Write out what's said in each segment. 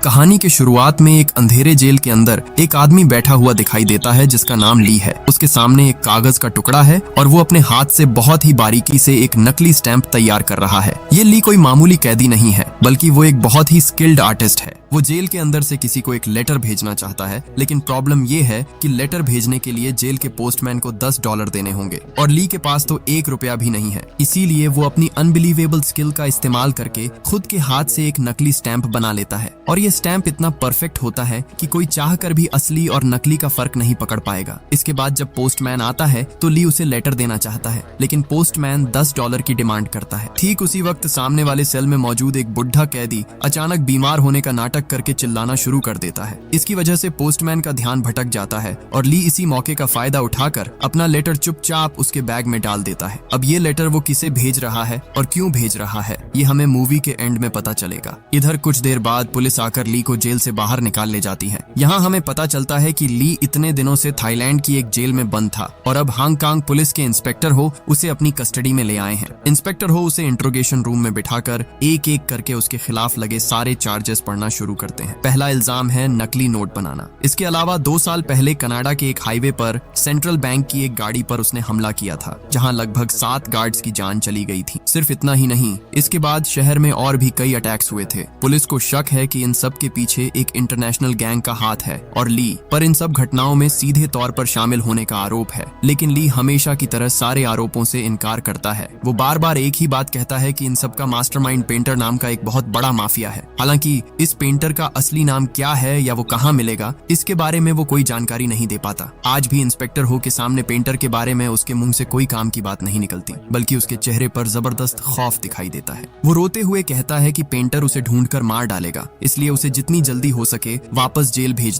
कहानी के शुरुआत में एक अंधेरे जेल के अंदर एक आदमी बैठा हुआ दिखाई देता है जिसका नाम ली है। उसके सामने एक कागज का टुकड़ा है और वो अपने हाथ से बहुत ही बारीकी से एक नकली स्टैंप तैयार कर रहा है। ये ली कोई मामूली कैदी नहीं है, बल्कि वो एक बहुत ही स्किल्ड आर्टिस्ट है। वो जेल के अंदर से किसी को एक लेटर भेजना चाहता है, लेकिन प्रॉब्लम ये है कि लेटर भेजने के लिए जेल के पोस्टमैन को $10 देने होंगे और ली के पास तो $1 भी नहीं है। इसीलिए वो अपनी अनबिलीवेबल स्किल का इस्तेमाल करके खुद के हाथ से एक नकली स्टैंप बना लेता है और ये स्टैंप इतना परफेक्ट होता है कि कोई चाह कर भी असली और नकली का फर्क नहीं पकड़ पाएगा। इसके बाद जब पोस्टमैन आता है तो ली उसे लेटर देना चाहता है, लेकिन पोस्टमैन $10 की डिमांड करता है। ठीक उसी वक्त सामने वाले सेल में मौजूद एक बुढ़ा कैदी अचानक बीमार होने का नाटक करके चिल्लाना शुरू कर देता है। इसकी वजह से पोस्टमैन का ध्यान भटक जाता है और ली इसी मौके का फायदा उठाकर अपना लेटर चुपचाप उसके बैग में डाल देता है। अब ये लेटर वो किसे भेज रहा है और क्यों भेज रहा है, ये हमें मूवी के एंड में पता चलेगा। इधर कुछ देर बाद पुलिस आकर ली को जेल से बाहर निकाल ले जाती है। यहाँ हमें पता चलता है कि ली इतने दिनों से थाईलैंड की एक जेल में बंद था और अब हांगकांग पुलिस के इंस्पेक्टर हो उसे अपनी कस्टडी में ले आए हैं। इंस्पेक्टर हो उसे इंट्रोगेशन रूम में बिठाकर एक एक करके उसके खिलाफ लगे सारे चार्जेस पढ़ना शुरू करते हैं। पहला इल्जाम है नकली नोट बनाना। इसके अलावा 2 साल पहले कनाडा के एक हाईवे पर सेंट्रल बैंक की एक गाड़ी पर उसने हमला किया था, जहां लगभग 7 गार्ड्स की जान चली गई थी। सिर्फ इतना ही नहीं, इसके बाद शहर में और भी कई अटैक्स हुए थे। पुलिस को शक है कि इन सब के पीछे एक इंटरनेशनल गैंग का हाथ है और ली पर इन सब घटनाओं में सीधे तौर पर शामिल होने का आरोप है। लेकिन ली हमेशा की तरह सारे आरोपों से इनकार करता है। वो बार बार एक ही बात कहता है कि इन सब का मास्टरमाइंड पेंटर नाम का एक बहुत बड़ा माफिया है। हालांकि इस पेंटर का असली नाम क्या है या वो कहाँ मिलेगा, इसके बारे में वो कोई जानकारी नहीं दे पाता। आज भी इंस्पेक्टर हो के सामने पेंटर के बारे में उसके मुंह से कोई काम की बात नहीं निकलती, बल्कि उसके चेहरे पर जबरदस्त खौफ दिखाई देता है। वो रोते हुए कहता है कि पेंटर उसे ढूंढकर मार डालेगा, इसलिए उसे जितनी जल्दी हो सके वापस जेल भेज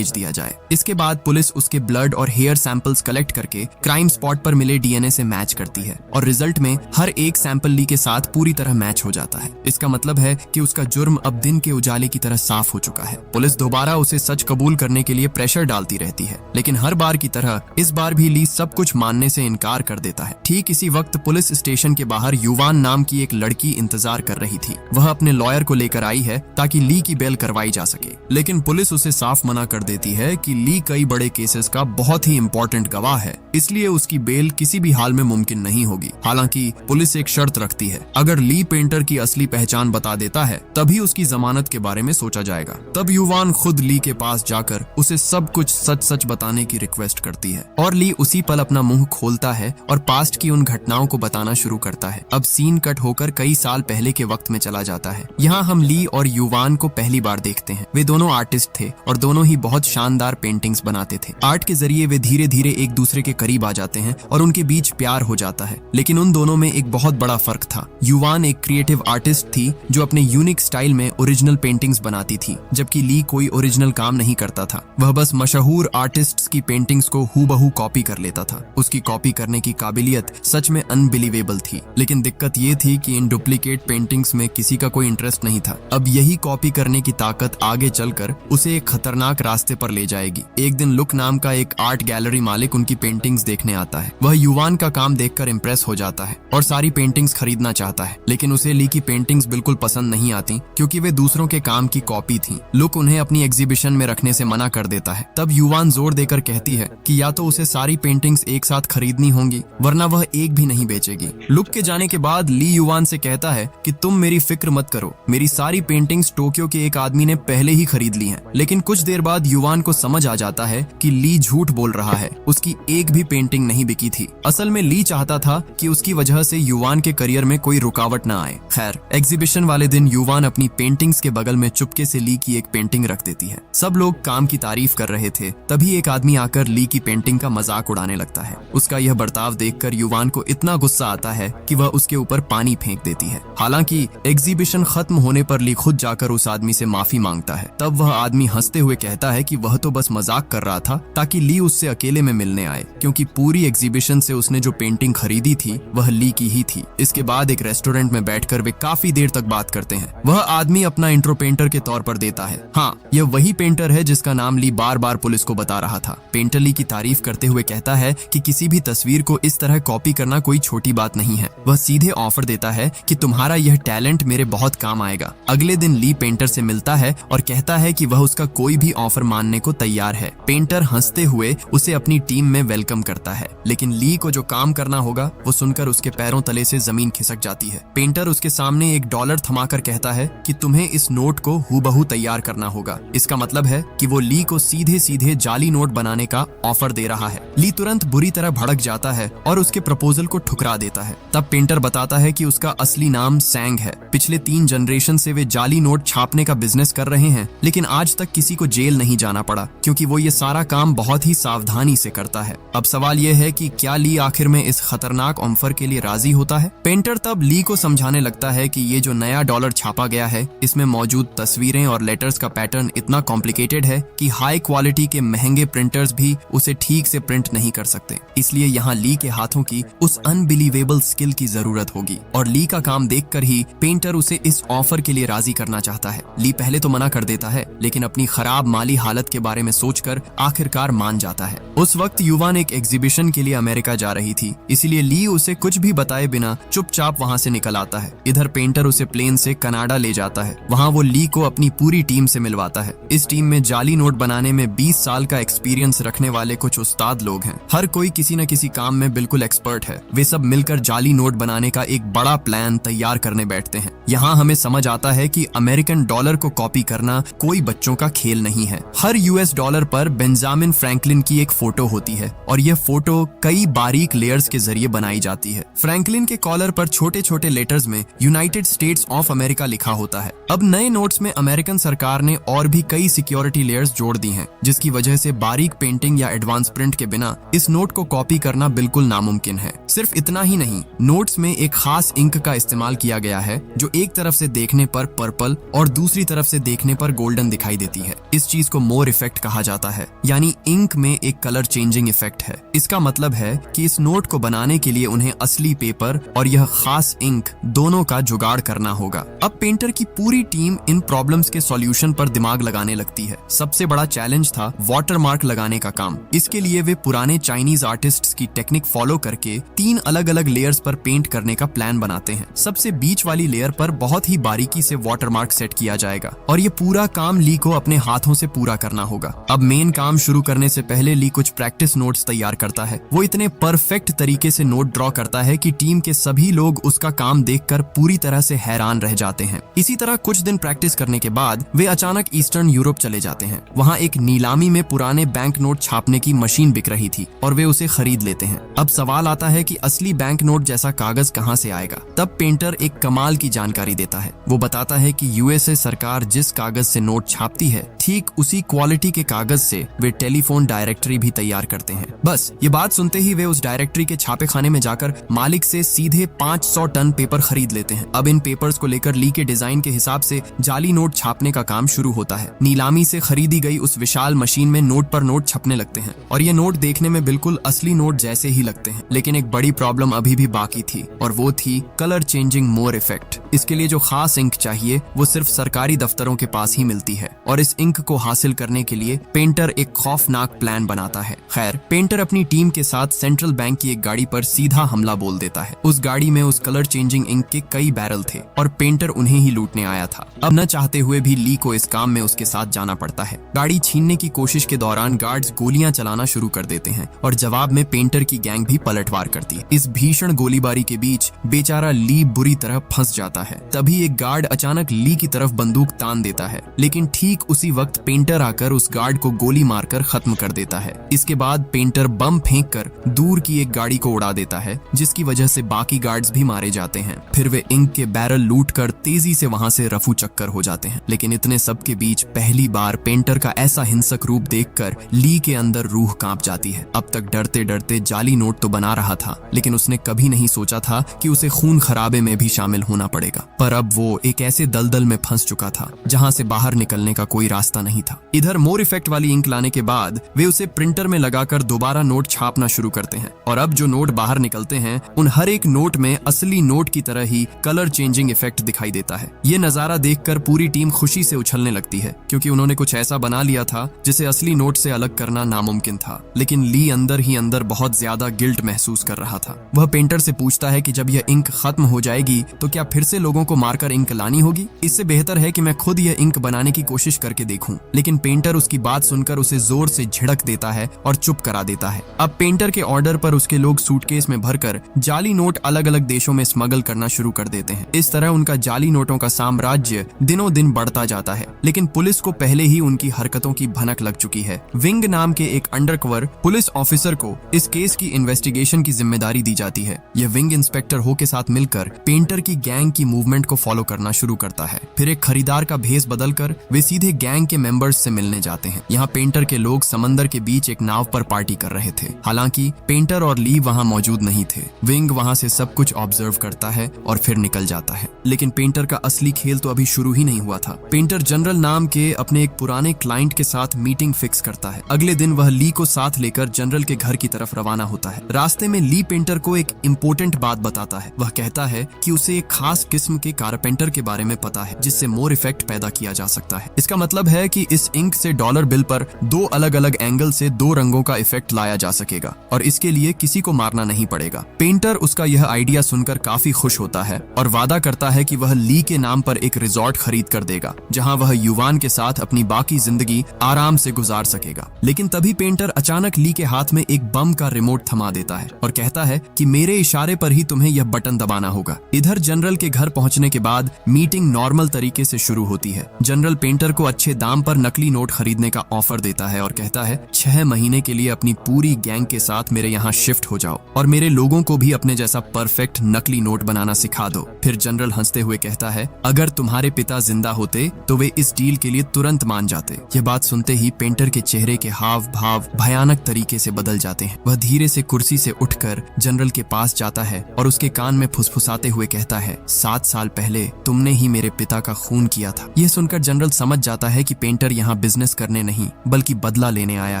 दिया जाए। इसके बाद पुलिस उसके ब्लड और हेयर सैंपल्स कलेक्ट करके क्राइम स्पॉट पर मिले डीएनए से मैच करती है और रिजल्ट में हर एक सैंपल ली के साथ पूरी तरह मैच हो जाता है। इसका मतलब है कि उसका जुर्म अब दिन के उजाले की तरह साफ हो चुका है। पुलिस दोबारा उसे सच कबूल करने के लिए प्रेशर डालती रहती है, लेकिन हर बार की तरह इस बार भी ली सब कुछ मानने से इनकार कर देता है। ठीक इसी वक्त पुलिस स्टेशन के बाहर युवान नाम की एक लड़की इंतजार कर रही थी। वह अपने लॉयर को लेकर आई है ताकि ली की बेल करवाई जा सके, लेकिन पुलिस उसे साफ मना कर देती है कि ली कई बड़े केसेस का बहुत ही इंपॉर्टेंट गवाह है, इसलिए उसकी बेल किसी भी हाल में मुमकिन नहीं होगी। हालांकि पुलिस एक शर्त रखती है, अगर ली पेंटर की असली पहचान बता देता है तभी उसकी जमानत के बारे में सोचा जाएगा। तब युवान खुद ली के पास जाकर उसे सब कुछ सच सच बताने की रिक्वेस्ट करती है और ली उसी पल अपना मुंह खोलता है और पास्ट की उन घटनाओं को बताना शुरू करता है। अब सीन कट होकर कई साल पहले के वक्त में चला जाता है। यहाँ हम ली और युवान को पहली बार देखते हैं। वे दोनों आर्टिस्ट थे और दोनों ही बहुत शानदार पेंटिंग्स बनाते थे। आर्ट के जरिए वे धीरे धीरे एक दूसरे के करीब आ जाते हैं और उनके बीच प्यार हो जाता है। लेकिन उन दोनों में एक बहुत बड़ा फर्क था। युवान एक क्रिएटिव आर्टिस्ट थी जो अपने यूनिक स्टाइल में ओरिजिनल पेंटिंग्स बनाती थी, जबकि ली कोई ओरिजिनल काम नहीं करता था। वह बस मशहूर आर्टिस्ट्स की पेंटिंग्स को हूबहू कॉपी कर लेता था। उसकी कॉपी करने की काबिलियत सच में अनबिलीवेबल थी, लेकिन दिक्कत ये थी कि इन डुप्लीकेट पेंटिंग्स में किसी का कोई इंटरेस्ट नहीं था। अब यही कॉपी करने की ताकत आगे चलकर उसे एक खतरनाक रास्ते पर ले जाएगी। एक दिन लुक नाम का एक आर्ट गैलरी मालिक उनकी पेंटिंग्स देखने आता है। वह युवान का काम देखकर इम्प्रेस हो जाता है और सारी पेंटिंग्स खरीदना चाहता है, लेकिन उसे ली की पेंटिंग्स बिल्कुल पसंद नहीं आती क्योंकि वे दूसरों के काम की कॉपी थी। लुक उन्हें अपनी एग्जीबिशन में रखने से मना कर देता है। तब युवान जोर देकर कहती है कि या तो उसे सारी पेंटिंग्स एक साथ खरीदनी होंगी वरना वह एक भी नहीं बेचेगी। लुक के जाने के बाद ली युवान से कहता है कि तुम मेरी फिक्र मत करो, मेरी सारी पेंटिंग्स टोक्यो के एक आदमी ने पहले ही खरीद ली हैं। लेकिन कुछ देर बाद युवान को समझ आ जाता है कि ली झूठ बोल रहा है, उसकी एक भी पेंटिंग नहीं बिकी थी। असल में ली चाहता था कि उसकी वजह से युवान के करियर में कोई रुकावट न आए। खैर, एग्जीबिशन वाले दिन युवान अपनी पेंटिंग्स के बगल में चुपके से ली की एक पेंटिंग रख देती है। सब लोग काम की तारीफ कर रहे थे, तभी एक आदमी आकर ली की पेंटिंग का मजाक उड़ाने लगता है। उसका यह बर्ताव देखकर युवान को इतना गुस्सा आता है कि वह उसके ऊपर पानी फेंक देती है। हालांकि एग्जीबिशन खत्म होने पर ली खुद जाकर उस आदमी से माफी मांगता है। तब वह आदमी हंसते हुए कहता है कि वह तो बस मजाक कर रहा था ताकि ली उससे अकेले में मिलने आए, क्योंकि क्योंकि पूरी एग्जीबिशन से उसने जो पेंटिंग खरीदी थी वह ली की ही थी। इसके बाद एक रेस्टोरेंट में बैठकर वे काफी देर तक बात करते हैं। वह आदमी अपना इंट्रो पेंटर के तौर पर देता है। हाँ, यह वही पेंटर है जिसका नाम ली बार बार पुलिस को बता रहा था। पेंटर ली की तारीफ करते हुए कहता है कि किसी भी तस्वीर को इस तरह कॉपी करना कोई छोटी बात नहीं है। वह सीधे ऑफर देता है कि तुम्हारा यह टैलेंट मेरे बहुत काम आएगा। अगले दिन ली पेंटर से मिलता है और कहता है कि वह उसका कोई भी ऑफर मानने को तैयार है। पेंटर हंसते हुए उसे अपनी टीम में वेलकम करता है, लेकिन ली को जो काम करना होगा वो सुनकर उसके पैरों तले से जमीन खिसक जाती है। पेंटर उसके सामने $1 थमाकर कहता है कि तुम्हें इस नोट को हूबहू तैयार करना होगा। इसका मतलब है कि वो ली को सीधे सीधे जाली नोट बनाने का ऑफर दे रहा है। ली तुरंत बुरी तरह भड़क जाता है और उसके प्रपोजल को ठुकरा देता है। तब पेंटर बताता है कि उसका असली नाम सैंग है। पिछले 3 जनरेशन से वे जाली नोट छापने का बिजनेस कर रहे हैं, लेकिन आज तक किसी को जेल नहीं जाना पड़ा क्योंकि वो ये सारा काम बहुत ही सावधानी से करता है। अब सवाल ये है कि क्या ली आखिर में इस खतरनाक ऑफर के लिए राजी होता है? पेंटर तब ली को समझाने लगता है कि ये जो नया डॉलर छापा गया है इसमें मौजूद तस्वीरें और लेटर्स का पैटर्न इतना कॉम्प्लिकेटेड है कि हाई क्वालिटी के महंगे प्रिंटर्स भी उसे ठीक से प्रिंट नहीं कर सकते। इसलिए यहाँ ली के हाथों की उस अनबिलीवेबल स्किल की जरूरत होगी और ली का काम देखकर ही पेंटर उसे इस ऑफर के लिए राजी करना चाहता है। ली पहले तो मना कर देता है, लेकिन अपनी खराब माली हालत के बारे में सोचकर आखिरकार मान जाता है। उस वक्त युवान एक एग्जीबिशन के लिए अमेरिका जा रही थी, इसीलिए ली उसे कुछ भी बताए बिना चुपचाप वहाँ से निकल आता है। इधर पेंटर उसे प्लेन से कनाडा ले जाता है। वहाँ वो ली को अपनी पूरी टीम से मिलवाता है। इस टीम में जाली नोट बनाने में 20 साल का एक्सपीरियंस रखने वाले कुछ उस्ताद लोग हैं। हर कोई किसी न किसी काम में बिल्कुल एक्सपर्ट है। वे सब मिलकर जाली नोट बनाने का एक बड़ा प्लान तैयार करने बैठते हैं। यहाँ हमें समझ आता है कि अमेरिकन डॉलर को कॉपी करना कोई बच्चों का खेल नहीं है। हर US डॉलर पर बेंजामिन फ्रैंकलिन की एक फोटो होती है और यह फोटो कई बारीक लेयर्स के जरिए बनाई जाती है। फ्रैंकलिन के कॉलर पर छोटे छोटे लेटर्स में यूनाइटेड स्टेट्स ऑफ अमेरिका लिखा होता है। अब नए नोट्स में अमेरिकन सरकार ने और भी कई सिक्योरिटी लेयर्स जोड़ दी हैं, जिसकी वजह से बारीक पेंटिंग या एडवांस प्रिंट के बिना इस नोट को कॉपी करना बिल्कुल नामुमकिन है। सिर्फ इतना ही नहीं, नोट्स में एक खास इंक का इस्तेमाल किया गया है जो एक तरफ से देखने पर पर्पल और दूसरी तरफ से देखने पर गोल्डन दिखाई देती है। इस चीज को मोर इफेक्ट कहा जाता है, यानी इंक में एक कलर चेंजिंग इफेक्ट है। इसका मतलब है कि इस नोट को बनाने के लिए उन्हें असली पेपर और यह खास इंक दोनों का जुगाड़ करना होगा। अब पेंटर की पूरी टीम इन प्रॉब्लम्स के सॉल्यूशन पर दिमाग लगाने लगती है। सबसे बड़ा चैलेंज था वाटरमार्क लगाने का काम। इसके लिए वे पुराने चाइनीज आर्टिस्ट्स की टेक्निक फॉलो करके 3 अलग अलग लेयर्स पर पेंट करने का प्लान बनाते हैं। सबसे बीच वाली लेयर पर बहुत ही बारीकी से वाटरमार्क सेट किया जाएगा और ये पूरा काम ली को अपने हाथों से पूरा करना होगा। अब मेन काम शुरू करने से पहले ली कुछ प्रैक्टिस नोट्स तैयार करता है। वो इतने परफेक्ट तरीके से नोट ड्रॉ करता है कि टीम के सभी लोग उसका काम देखकर पूरी तरह से हैरान रह जाते हैं। इसी तरह कुछ दिन प्रैक्टिस करने के बाद वे अचानक ईस्टर्न यूरोप चले जाते हैं। वहाँ एक नीलामी में पुराने बैंक नोट छापने की मशीन बिक रही थी और वे उसे खरीद लेते हैं। अब सवाल आता है कि असली बैंक नोट जैसा कागज कहाँ से आएगा। तब पेंटर एक कमाल की जानकारी देता है। वो बताता है कि USA सरकार जिस कागज से नोट छापती है, ठीक उसी क्वालिटी के कागज से वे टेलीफोन डायरेक्टरी भी तैयार करते हैं। बस ये बात सुनते ही वे उस डायरेक्टरी के छापे खाने में जाकर मालिक से सीधे 500 टन पेपर खरीद लेते हैं। अब इन पेपर्स को लेकर ली के डिजाइन के हिसाब से जाली नोट छापने का काम शुरू होता है। नीलामी से खरीदी गई उस विशाल मशीन में नोट पर नोट छपने लगते हैं और ये नोट देखने में बिल्कुल असली नोट जैसे ही लगते हैं। लेकिन एक बड़ी प्रॉब्लम अभी भी बाकी थी और वो थी कलर चेंजिंग मोर इफेक्ट। इसके लिए जो खास इंक चाहिए वो सिर्फ सरकारी दफ्तरों के पास ही मिलती है और इस इंक को हासिल करने के लिए पेंटर एक खौफनाक प्लान बनाता है। खैर, पेंटर अपनी टीम के साथ सेंट्रल बैंक की एक गाड़ी पर सीधा हमला बोल देता है। उस गाड़ी में उस कलर चेंजिंग इंक के कई बैरल थे और पेंटर उन्हें ही लूटने आया था। अब न चाहते हुए भी ली को इस काम में उसके साथ जाना पड़ता है। गाड़ी छीनने की कोशिश के दौरान गार्ड्स गोलियां चलाना शुरू कर देते हैं और जवाब में पेंटर की गैंग भी पलटवार करती है। इस भीषण गोलीबारी के बीच बेचारा ली बुरी तरह फंस जाता है। तभी एक गार्ड अचानक ली की तरफ बंदूक तान देता है, लेकिन ठीक उसी वक्त पेंटर आकर उस गार्ड को गोली मारकर खत्म कर देता है। इसके बाद पेंटर बम फेंककर दूर की एक गाड़ी को उड़ा देता है, जिसकी वजह से बाकी गार्ड्स भी मारे जाते हैं। फिर वे इंक के बैरल लूटकर तेजी से वहां से रफू चक्कर हो जाते हैं। लेकिन इतने सब के बीच पहली बार पेंटर का ऐसा हिंसक रूप देखकर ली के अंदर रूह कांप जाती है। अब तक डरते डरते जाली नोट तो बना रहा था, लेकिन उसने कभी नहीं सोचा था कि उसे खून खराबे में भी शामिल होना पड़ेगा। पर अब वो एक ऐसे दलदल में फंस चुका था जहां से बाहर निकलने का कोई रास्ता रास्ता नहीं था। इधर मोर इफेक्ट वाली इंक लाने के बाद वे उसे प्रिंटर में लगाकर दोबारा नोट छापना शुरू करते हैं और अब जो नोट बाहर निकलते हैं उन हर एक नोट में असली नोट की तरह ही कलर चेंजिंग इफेक्ट दिखाई देता है। ये नजारा देखकर पूरी टीम खुशी से उछलने लगती है क्योंकि उन्होंने कुछ ऐसा बना लिया था जिसे असली नोट से अलग करना नामुमकिन था। लेकिन ली अंदर ही अंदर बहुत ज्यादा गिल्ट महसूस कर रहा था। वह पेंटर से पूछता है कि जब यह इंक खत्म हो जाएगी तो क्या फिर से लोगों को मारकर इंक लानी होगी? इससे बेहतर है कि मैं खुद यह इंक बनाने की कोशिश करके देखूं। लेकिन पेंटर उसकी बात सुनकर उसे जोर से झिड़क देता है और चुप करा देता है। अब पेंटर के ऑर्डर पर उसके लोग सूटकेस में भरकर जाली नोट अलग अलग देशों में स्मगल करना शुरू कर देते हैं। इस तरह उनका जाली नोटों का साम्राज्य दिनों दिन बढ़ता जाता है। लेकिन पुलिस को पहले ही उनकी हरकतों की भनक लग चुकी है। विंग नाम के एक अंडरकवर पुलिस ऑफिसर को इस केस की इन्वेस्टिगेशन की जिम्मेदारी दी जाती है। यह विंग इंस्पेक्टर हो के साथ मिलकर पेंटर की गैंग की मूवमेंट को फॉलो करना शुरू करता है। फिर एक खरीदार का भेस बदलकर वे सीधे गैंग के मेंबर्स से मिलने जाते हैं। यहाँ पेंटर के लोग समंदर के बीच एक नाव पर पार्टी कर रहे थे। हालांकि पेंटर और ली वहाँ मौजूद नहीं थे। विंग वहाँ से सब कुछ ऑब्जर्व करता है और फिर निकल जाता है। लेकिन पेंटर का असली खेल तो अभी शुरू ही नहीं हुआ था। पेंटर जनरल नाम के अपने एक पुराने क्लाइंट के साथ मीटिंग फिक्स करता है। अगले दिन वह ली को साथ लेकर जनरल के घर की तरफ रवाना होता है। रास्ते में ली पेंटर को एक इम्पोर्टेंट बात बताता है। वह कहता है कि उसे एक खास किस्म के कारपेंटर के बारे में पता है जिससे मोर इफेक्ट पैदा किया जा सकता है। इसका मतलब है कि इस इंक से डॉलर बिल पर दो अलग अलग एंगल से दो रंगों का इफेक्ट लाया जा सकेगा और इसके लिए किसी को मारना नहीं पड़ेगा। पेंटर उसका यह आइडिया सुनकर काफी खुश होता है और वादा करता है कि वह ली के नाम पर एक रिजॉर्ट खरीद कर देगा जहां वह युवान के साथ अपनी बाकी जिंदगी आराम से गुजार सकेगा। लेकिन तभी पेंटर अचानक ली के हाथ में एक बम का रिमोट थमा देता है और कहता है कि मेरे इशारे पर ही तुम्हें यह बटन दबाना होगा। इधर जनरल के घर पहुंचने के बाद मीटिंग नॉर्मल तरीके से शुरू होती है। जनरल पेंटर को अच्छे दाम पर नकली नोट खरीदने का ऑफर देता है और कहता है 6 महीने के लिए अपनी पूरी गैंग के साथ मेरे यहाँ शिफ्ट हो जाओ और मेरे लोगों को भी अपने जैसा परफेक्ट नकली नोट बनाना सिखा दो। फिर जनरल हंसते हुए कहता है अगर तुम्हारे पिता जिंदा होते तो वे इस डील के लिए तुरंत मान जाते। यह बात सुनते ही पेंटर के चेहरे के हाव भाव भयानक तरीके से बदल जाते हैं। वह धीरे से कुर्सी से उठकर जनरल के पास जाता है और उसके कान में फुसफुसाते हुए कहता है 7 साल पहले तुमने ही मेरे पिता का खून किया था। यह सुनकर जनरल समझ जाता है कि पेंटर यहाँ बिजनेस करने नहीं बल्कि बदला लेने आया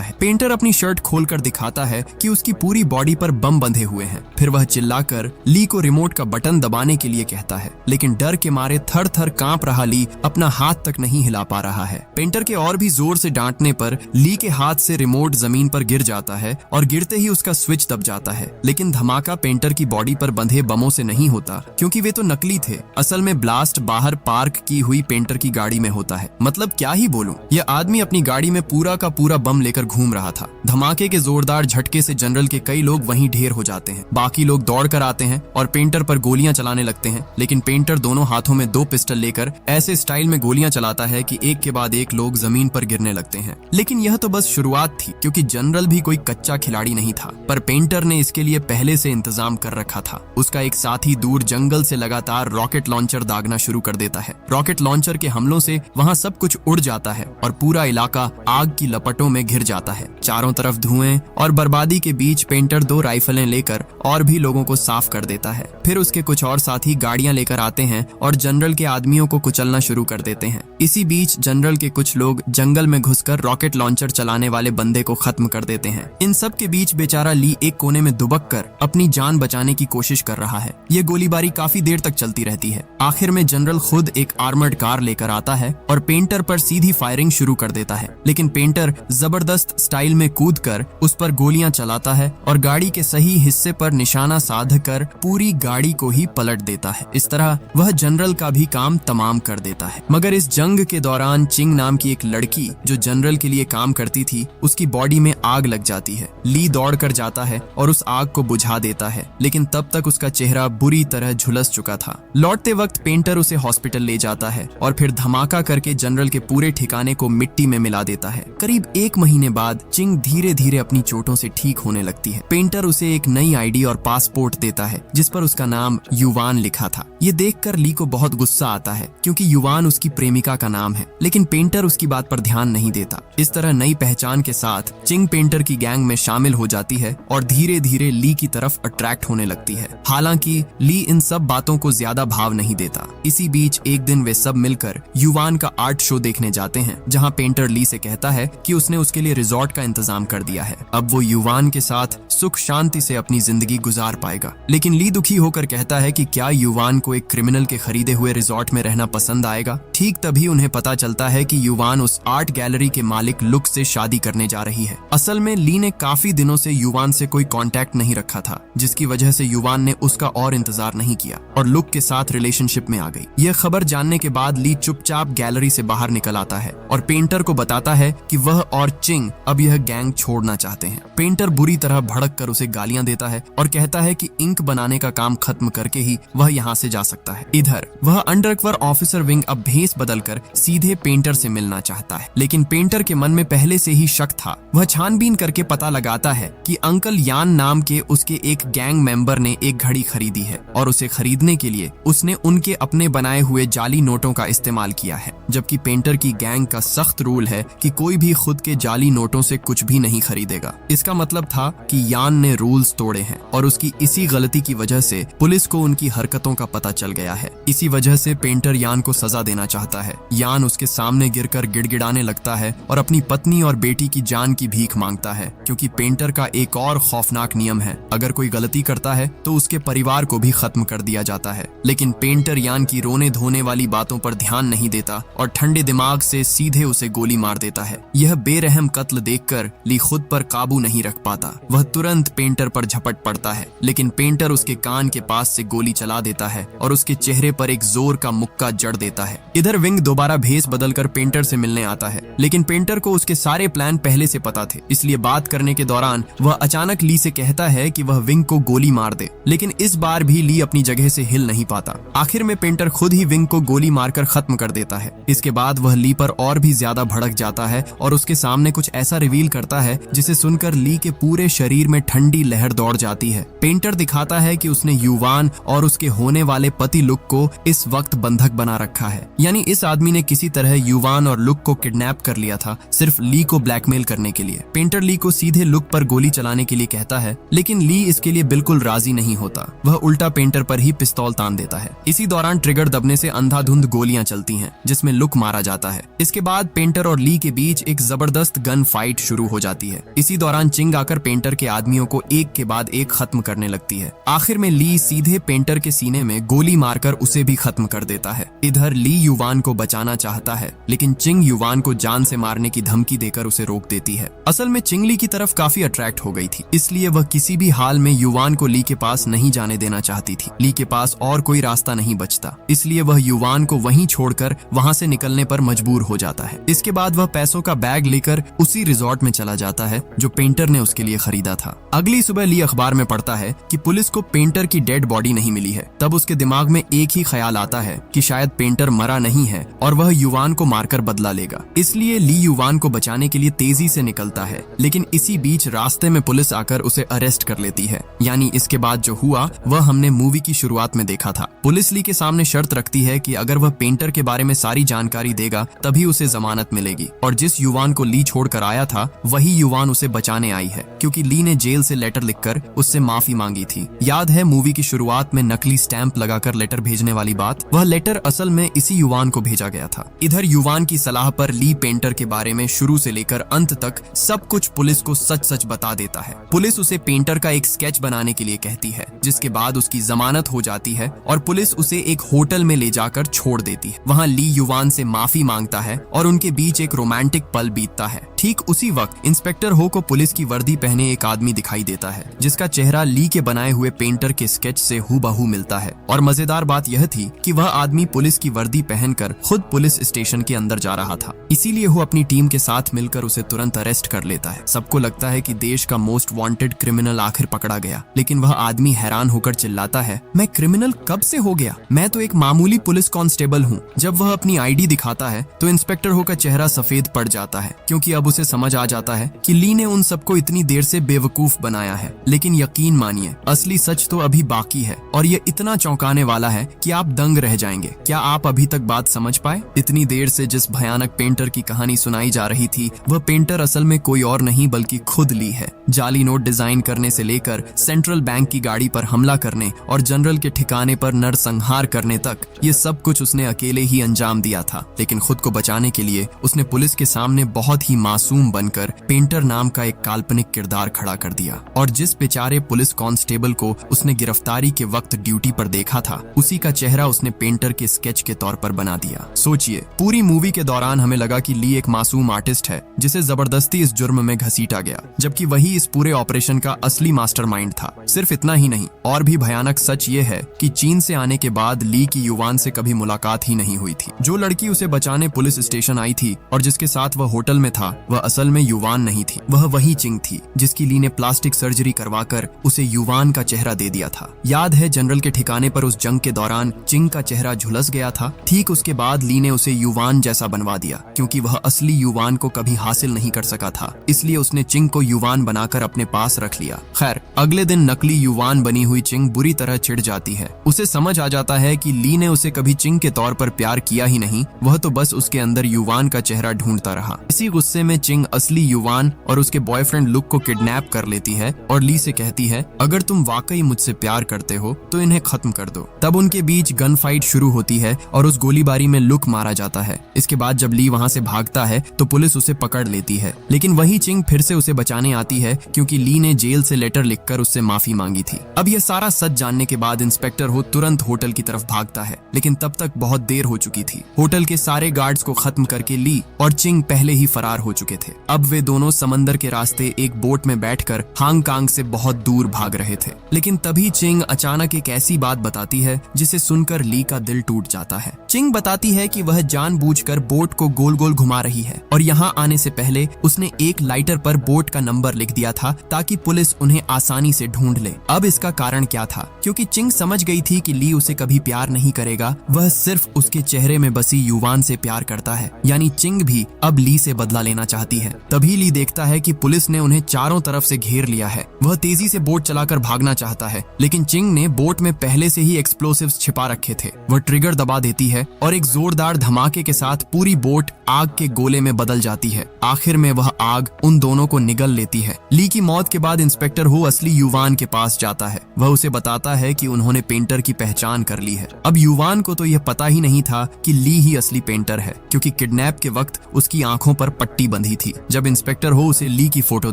है। पेंटर अपनी शर्ट खोलकर दिखाता है कि उसकी पूरी बॉडी पर बम बंधे हुए हैं। फिर वह चिल्लाकर ली को रिमोट का बटन दबाने के लिए कहता है, लेकिन डर के मारे थर थर कांप रहा ली अपना हाथ तक नहीं हिला पा रहा है। पेंटर के और भी जोर से डांटने पर ली के हाथ से रिमोट जमीन पर गिर जाता है और गिरते ही उसका स्विच दब जाता है। लेकिन धमाका पेंटर की बॉडी पर बंधे बमों से नहीं होता क्योंकि वे तो नकली थे। असल में ब्लास्ट बाहर पार्क की हुई पेंटर की गाड़ी में होता है। मतलब क्या ही बोलूं, यह आदमी अपनी गाड़ी में पूरा का पूरा बम लेकर घूम रहा था। धमाके के जोरदार झटके से जनरल के कई लोग वहीं ढेर हो जाते हैं। बाकी लोग दौड़ कर आते हैं और पेंटर पर गोलियां चलाने लगते हैं। लेकिन पेंटर दोनों हाथों में 2 पिस्टल लेकर ऐसे स्टाइल में गोलियां चलाता है कि एक के बाद एक लोग जमीन पर गिरने लगते हैं। लेकिन यह तो बस शुरुआत थी क्योंकि जनरल भी कोई कच्चा खिलाड़ी नहीं था, पर पेंटर ने इसके लिए पहले से इंतजाम कर रखा था। उसका एक साथी दूर जंगल से लगातार रॉकेट लॉन्चर दागना शुरू कर देता है। रॉकेट लॉन्चर के हमलों से वहां सब कुछ उड़ जाता है और पूरा इलाका आग की लपटों में घिर जाता है। चारों तरफ धुएं और बर्बादी के बीच पेंटर 2 राइफलें लेकर और भी लोगों को साफ कर देता है। फिर उसके कुछ और साथी गाड़ियां लेकर आते हैं और जनरल के आदमियों को कुचलना शुरू कर देते हैं। इसी बीच जनरल के कुछ लोग जंगल में घुसकर रॉकेट लॉन्चर चलाने वाले बंदे को खत्म कर देते हैं। इन सब के बीच बेचारा ली एक कोने में दुबक कर अपनी जान बचाने की कोशिश कर रहा है। ये गोलीबारी काफी देर तक चलती रहती है। आखिर में जनरल खुद एक आर्मर्ड कार लेकर आता है और पेंटर पर सीधी फायरिंग शुरू कर देता है। लेकिन पेंटर जबरदस्त स्टाइल में कूदकर उस पर गोलियां चलाता है और गाड़ी के सही हिस्से पर निशाना साध कर पूरी गाड़ी को ही पलट देता है। इस तरह वह जनरल का भी काम तमाम कर देता है। मगर इस जंग के दौरान चिंग नाम की एक लड़की जो जनरल के लिए काम करती थी, उसकी बॉडी में आग लग जाती है। ली दौड़ कर जाता है और उस आग को बुझा देता है, लेकिन तब तक उसका चेहरा बुरी तरह झुलस चुका था। लौटते वक्त पेंटर उसे हॉस्पिटल ले जाता है और फिर धमाका करके जनरल के पूरे ठिकाने को मिट्टी में मिला देता है। करीब 1 महीने बाद चिंग धीरे धीरे अपनी चोटों से ठीक होने लगती है। पेंटर उसे एक नई आईडी और पासपोर्ट देता है जिस पर उसका नाम युवान लिखा था। ये देखकर ली को बहुत गुस्सा आता है क्योंकि युवान उसकी प्रेमिका का नाम है, लेकिन पेंटर उसकी बात पर ध्यान नहीं देता। इस तरह नई पहचान के साथ चिंग पेंटर की गैंग में शामिल हो जाती है और धीरे धीरे ली की तरफ अट्रैक्ट होने लगती है। हालांकि ली इन सब बातों को ज्यादा भाव नहीं देता। इसी बीच एक दिन वे सब मिलकर युवान का आर्ट शो देखने जाते हैं, जहाँ पेंटर ली से कहता है कि उसने उसके लिए रिजॉर्ट का इंतजाम कर दिया है। अब वो युवान के साथ सुख शांति से अपनी जिंदगी गुजार पाएगा। लेकिन ली दुखी होकर कहता है कि क्या युवान को एक क्रिमिनल के खरीदे हुए रिजॉर्ट में रहना पसंद आएगा। ठीक तभी उन्हें पता चलता है कि युवान उस आर्ट गैलरी के मालिक लुक से शादी करने जा रही है। असल में ली ने काफी दिनों से युवान से कोई कांटेक्ट नहीं रखा था, जिसकी वजह से युवान ने उसका और इंतजार नहीं किया और लुक के साथ रिलेशनशिप में आ गई। यह खबर जानने के बाद ली चुपचाप गैलरी से बाहर निकल आता है और पेंटर को बताता है कि वह और चिंग अब यह गैंग छोड़ना चाहते हैं। पेंटर बुरी तरह भड़क कर उसे गालियां देता है और कहता है कि इंक बनाने का काम खत्म करके ही वह यहाँ से जा सकता है। इधर वह अंडरकवर ऑफिसर विंग अब भेस बदलकर सीधे पेंटर से मिलना चाहता है, लेकिन पेंटर के मन में पहले से ही शक था। वह छानबीन करके पता लगाता है कि अंकल यान नाम के उसके एक गैंग मेंबर ने एक घड़ी खरीदी है और उसे खरीदने के लिए उसने उनके अपने बनाए हुए जाली नोटों का इस्तेमाल किया है, जबकि पेंटर की गैंग का सख्त रूल है कि कोई भी खुद के जाली नोटों से कुछ भी नहीं खरीदेगा। इसका मतलब था कि यान ने रूल्स तोड़े हैं और उसकी इसी गलती की वजह से पुलिस को उनकी हरकतों का पता चल गया है। इसी वजह से पेंटर यान को सजा देना चाहता है। यान उसके सामने गिरकर गिड़गिड़ाने लगता है और अपनी पत्नी और बेटी की जान की भीख मांगता है, क्योंकि पेंटर का एक और खौफनाक नियम है, अगर कोई गलती करता है तो उसके परिवार को भी खत्म कर दिया जाता है। लेकिन पेंटर यान की रोने धोने वाली बातों पर ध्यान नहीं देता और ठंडे दिमाग से सीधे उसे गोली मार देता है। यह बेरहम कत्ल देखकर ली खुद पर काबू नहीं रख पाता। वह तुरंत पेंटर पर झपट पड़ता है, लेकिन पेंटर उसके कान के पास से गोली चला देता है और उसके चेहरे पर एक जोर का मुक्का जड़ देता है। इधर विंग दोबारा भेस बदलकर पेंटर से मिलने आता है, लेकिन पेंटर को उसके सारे प्लान पहले से पता थे, इसलिए बात करने के दौरान वह अचानक ली से कहता है कि वह विंग को गोली मार दे। लेकिन इस बार भी ली अपनी जगह से हिल नहीं पाता। आखिर में पेंटर खुद ही विंग को गोली मारकर खत्म कर देता है। इसके बाद वह ली पर और भी ज्यादा भड़क जाता है और उसके सामने कुछ ऐसा रिवील करता है जिसे सुनकर ली के पूरे शरीर में ठंडी लहर दौड़ जाती है। पेंटर दिखाता है कि उसने युवान और उसके होने वाले पति लुक को इस वक्त बंधक बना रखा है, यानी इस आदमी ने किसी तरह युवान और लुक को किडनैप कर लिया था, सिर्फ ली को ब्लैकमेल करने के लिए। पेंटर ली को सीधे लुक पर गोली चलाने के लिए कहता है, लेकिन ली इसके लिए बिल्कुल राजी नहीं होता। वह उल्टा पेंटर पर ही पिस्तौल तान देता है। इसी दौरान ट्रिगर दबने से अंधाधुंध गोलियां चलती हैं, जिसमें लुक मारा जाता है। इसके बाद पेंटर और ली के बीच एक जबरदस्त गन फाइट शुरू हो जाती है। इसी दौरान चिंग आकर पेंटर के आदमियों को एक के बाद एक खत्म करने लगती है। आखिर में ली सीधे पेंटर के सीने में गोली मारकर उसे भी खत्म कर देता है। इधर ली युवान को बचाना चाहता है, लेकिन चिंग युवान को जान से मारने की धमकी देकर उसे रोक देती है। असल में चिंग ली की तरफ काफी अट्रैक्ट हो गई थी, इसलिए वह किसी भी हाल में युवान को ली के पास नहीं जाने देना चाहती थी। ली के पास और कोई रास्ता नहीं बचता, इसलिए वह युवान को वहीं छोड़कर वहां से निकलने पर मजबूर हो जाता है। इसके बाद वह पैसों का बैग लेकर उसी रिजॉर्ट में चला जाता है जो पेंटर ने उसके लिए खरीदा था। अगली सुबह ली अखबार में पढ़ता है कि पुलिस को पेंटर की डेड बॉडी नहीं मिली है। तब उसके दिमाग में एक ही ख्याल आता है कि शायद पेंटर मरा नहीं है और वह युवान को मारकर बदला लेगा। इसलिए ली युवान को बचाने के लिए तेजी से निकलता है, लेकिन इसी बीच रास्ते में पुलिस आकर उसे अरेस्ट कर लेती है। यानी इसके बाद जो हुआ वह हमने मूवी की शुरुआत में देखा था। पुलिस ली के सामने शर्त रखती है कि अगर वह पेंटर के बारे में सारी जानकारी देगा तभी उसे जमानत मिलेगी, और जिस युवान को ली छोड़कर आया था वही युवान उसे बचाने आई है, क्योंकि ली ने जेल से लेटर लिखकर उससे माफी मांगी थी। याद है मूवी की शुरुआत में नकली स्टैंप लगाकर लेटर भेजने वाली बात? वह लेटर असल में इसी युवान को भेजा गया था। इधर युवान की सलाह पर ली पेंटर के बारे में शुरू से लेकर अंत तक सब कुछ पुलिस को सच सच बता देता है। पुलिस उसे पेंटर का एक स्केच बनाने के लिए कहती है, जिसके बाद उसकी जमानत हो जाती है और पुलिस उसे एक होटल में ले जाकर छोड़ देती है। वहाँ ली युवान से माफी मांगता है और उनके बीच एक रोमांटिक पल बीतता है। ठीक उसी वक्त इंस्पेक्टर हो को पुलिस की वर्दी पहने एक आदमी दिखाई देता है, जिसका चेहरा ली के बनाए हुए पेंटर के स्केच से हूबहू मिलता है। और मजेदार बात यह थी कि वह आदमी पुलिस की वर्दी पहनकर खुद पुलिस स्टेशन के अंदर जा रहा था, इसीलिए वो अपनी टीम के साथ मिलकर उसे तुरंत अरेस्ट कर लेता है। सबको लगता है कि देश का मोस्ट वांटेड क्रिमिनल आखिर पकड़ा गया, लेकिन वह आदमी हैरान होकर चिल्लाता है, मैं क्रिमिनल कब से हो गया? मैं तो एक मामूली पुलिस कांस्टेबल हूँ। जब वह अपनी आईडी दिखाता है तो इंस्पेक्टर हो का चेहरा सफेद पड़ जाता है, क्योंकि अब उसे समझ आ जाता है कि ली ने उन सबको इतनी देर से बेवकूफ बनाया है। लेकिन यकीन मानिए, असली सच तो अभी बाकी है और ये इतना चौंकाने वाला है कि आप दंग रह जाएंगे। क्या आप अभी तक बात समझ पाए? इतनी देर से जिस भयानक पेंटर की कहानी सुनाई जा रही थी, वह पेंटर असल में कोई और नहीं बल्कि खुद ली है। जाली नोट डिजाइन करने से लेकर सेंट्रल बैंक की गाड़ी पर हमला करने और जनरल के ठिकाने पर नरसंहार करने तक, ये सब कुछ उसने अकेले ही अंजाम दिया था। लेकिन खुद को बचाने के लिए उसने पुलिस के सामने बहुत ही मासूम बनकर पेंटर नाम का एक काल्पनिक किरदार खड़ा कर दिया। और जिस बेचारे पुलिस कांस्टेबल को उसने गिरफ्तारी के वक्त ड्यूटी पर देखा था, उसी का चेहरा उसने पेंटर के स्केच के तौर पर बना दिया। सोचिए, पूरी मूवी के दौरान हमें लगा कि ली एक मासूम आर्टिस्ट है जिसे जबरदस्ती इस जुर्म में घसीटा गया, जबकि वही इस पूरे ऑपरेशन का असली मास्टरमाइंड था। सिर्फ इतना ही नहीं, और भी भयानक सच ये है कि चीन से आने के बाद ली की युवान से कभी मुलाकात ही नहीं हुई थी। जो लड़की उसे बचाने पुलिस स्टेशन आई थी और जिसके साथ वह होटल में था, वह असल में युवान नहीं थी। वह वही चिंग थी जिसकी ली ने प्लास्टिक सर्जरी करवाकर उसे युवान का चेहरा दे दिया था। याद है, जनरल के ठिकाने पर उस जंग के दौरान चिंग का चेहरा झुलस गया था। ठीक उसके बाद ली ने उसे युवान जैसा बनवा दिया, क्योंकि वह असली युवान को कभी हासिल नहीं कर सका था। इसलिए उसने चिंग को युवान बनाकर अपने पास रख लिया। खैर, अगले दिन नकली युवान बनी हुई चिंग बुरी तरह चिढ़ जाती है। उसे समझ आ जाता है कि ली ने उसे कभी चिंग के तौर पर प्यार किया ही नहीं, वह तो बस उसके अंदर युवान का चेहरा ढूंढता रहा। इसी गुस्से में चिंग असली युवान और उसके बॉयफ्रेंड लुक को किडनैप कर लेती है और ली से कहती है, अगर तुम वाकई मुझसे प्यार करते हो तो इन्हें खत्म कर दो। तब उनके बीच गन फाइट शुरू होती है और उस गोलीबारी में लुक मारा जाता है। इसके बाद जब ली वहां से भागता है तो पुलिस उसे पकड़ लेती है, लेकिन वही चिंग फिर से उसे बचाने आती है, क्योंकि ली ने जेल से लेटर लिखकर उससे माफी मांगी थी। अब यह सारा सच जानने के बाद इंस्पेक्टर हो तुरंत होटल की तरफ भागता है, लेकिन तब तक बहुत देर हो चुकी थी। होटल के सारे गार्ड्स को खत्म करके ली और चिंग पहले ही फरार हो चुके थे। अब वे दोनों समंदर के रास्ते एक बोट में बैठकर हांगकांग से बहुत दूर भाग रहे थे। लेकिन तभी चिंग अचानक एक ऐसी बात बताती है जिसे सुनकर ली का दिल टूट जाता है। चिंग बताती है कि वह जानबूझकर बोट को गोल गोल घुमा रही है और यहाँ आने से पहले उसने एक लाइटर पर बोट का नंबर लिख दिया था ताकि पुलिस उन्हें आसानी से ढूंढ ले। अब इसका कारण क्या था? क्योंकि चिंग समझ गई थी कि ली उसे कभी प्यार नहीं करेगा, वह सिर्फ उसके चेहरे में बसी युवान से प्यार करता है। यानी चिंग भी अब ली से बदला लेना चाहती है। तभी ली देखता है कि पुलिस ने उन्हें चारों तरफ से घेर लिया है। वह तेजी से बोट चलाकर भागना चाहता है, लेकिन चिंग ने बोट में पहले से ही एक्सप्लोसिव्स छिपा रखे थे। वह ट्रिगर दबा देती है और एक जोरदार धमाके के साथ पूरी बोट आग के गोले में बदल जाती है। आखिर में वह आग उन दोनों को निगल लेती है। ली की मौत के बाद इंस्पेक्टर हो असली युवान के पास जाता है। वह उसे बताता है कि उन्होंने पेंटर की पहचान कर ली है। अब युवान को तो यह पता ही नहीं था कि ली ही असली पेंटर है, क्योंकि किडनैप के वक्त उसकी आंखों पर पट्टी बंधी थी। जब इंस्पेक्टर हो उसे ली की फोटो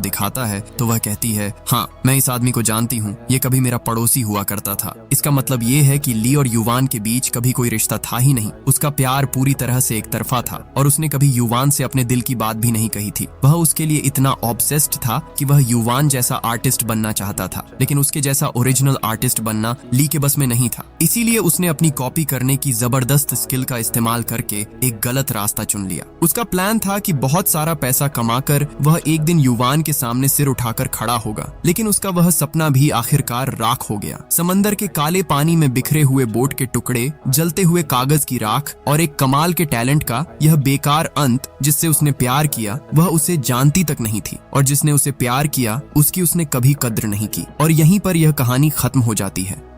दिखाता है तो वह कहती है, हाँ, मैं इस आदमी को जानती हूँ, ये कभी मेरा पड़ोसी हुआ करता था। इसका मतलब ये है कि ली और युवान के बीच कभी कोई रिश्ता था ही नहीं। उसका प्यार पूरी तरह से एक तरफा था और उसने कभी युवान से अपने दिल की बात भी नहीं कही थी। वह उसके लिए इतना ऑब्सेस्ड था कि वह युवान जैसा आर्टिस्ट बनना चाहता था, लेकिन उसके जैसा ओरिजिनल आर्टिस्ट बनना ली के बस में नहीं था। इसीलिए उसने अपनी कॉपी करने की जबरदस्त स्किल का इस्तेमाल करके एक गलत रास्ता चुन लिया। उसका प्लान था कि बहुत सारा पैसा कमाकर वह एक दिन युवान के सामने सिर उठाकर खड़ा होगा, लेकिन उसका वह सपना भी आखिरकार राख हो गया। समंदर के काले पानी में बिखरे हुए बोट के टुकड़े, जलते हुए कागज की राख और एक कमाल के टैलेंट का यह बेकार अंत, जिससे उसने प्यार किया वह उसे जानती तक नहीं थी, और जिसने उसे प्यार किया उसकी उसने कभी कद्र नहीं की। और यहीं पर यह कहानी खत्म हो जाती है।